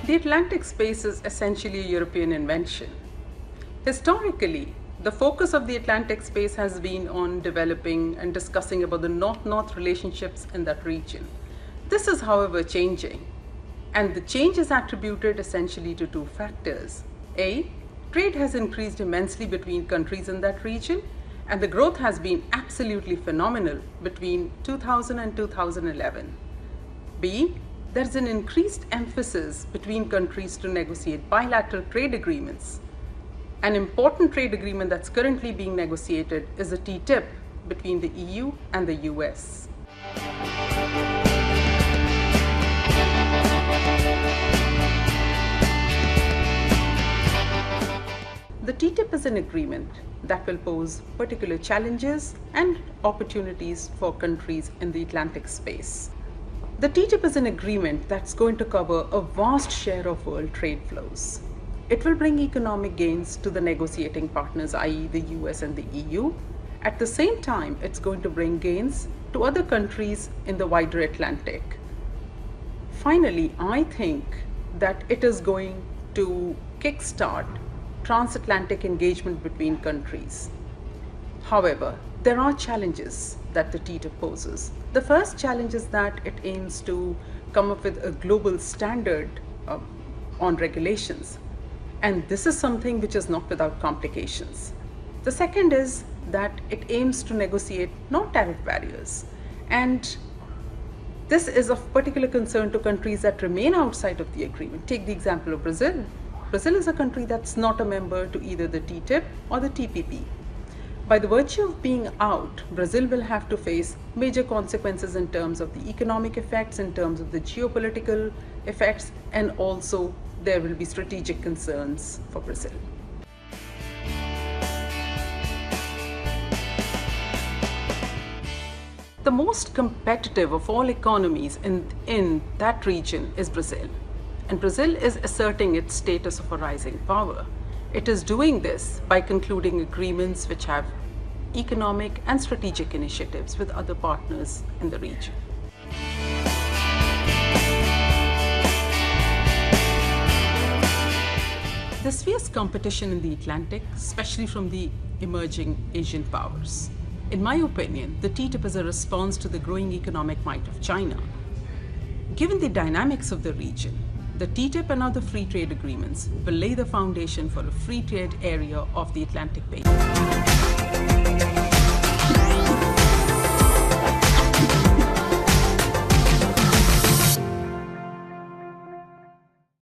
The Atlantic space is essentially a European invention. Historically, the focus of the Atlantic space has been on developing and discussing about the North-North relationships in that region. This is, however, changing, and the change is attributed essentially to two factors. A, trade has increased immensely between countries in that region, and the growth has been absolutely phenomenal between 2000 and 2011. B, there's an increased emphasis between countries to negotiate bilateral trade agreements. An important trade agreement that's currently being negotiated is a TTIP between the EU and the US. The TTIP is an agreement that will pose particular challenges and opportunities for countries in the Atlantic space. The TTIP is an agreement that's going to cover a vast share of world trade flows. It will bring economic gains to the negotiating partners, i.e. the US and the EU. At the same time, it's going to bring gains to other countries in the wider Atlantic. Finally, I think that it is going to kickstart transatlantic engagement between countries. However, there are challenges that the TTIP poses. The first challenge is that it aims to come up with a global standard on regulations. And this is something which is not without complications. The second is that it aims to negotiate non-tariff barriers. And this is of particular concern to countries that remain outside of the agreement. Take the example of Brazil. Brazil is a country that's not a member to either the TTIP or the TPP. By the virtue of being out, Brazil will have to face major consequences in terms of the economic effects, in terms of the geopolitical effects, and also there will be strategic concerns for Brazil. The most competitive of all economies in that region is Brazil. And Brazil is asserting its status of a rising power. It is doing this by concluding agreements which have economic and strategic initiatives with other partners in the region. There's fierce competition in the Atlantic, especially from the emerging Asian powers. In my opinion, the TTIP is a response to the growing economic might of China. Given the dynamics of the region, the TTIP and other free trade agreements will lay the foundation for a free trade area of the Atlantic Basin.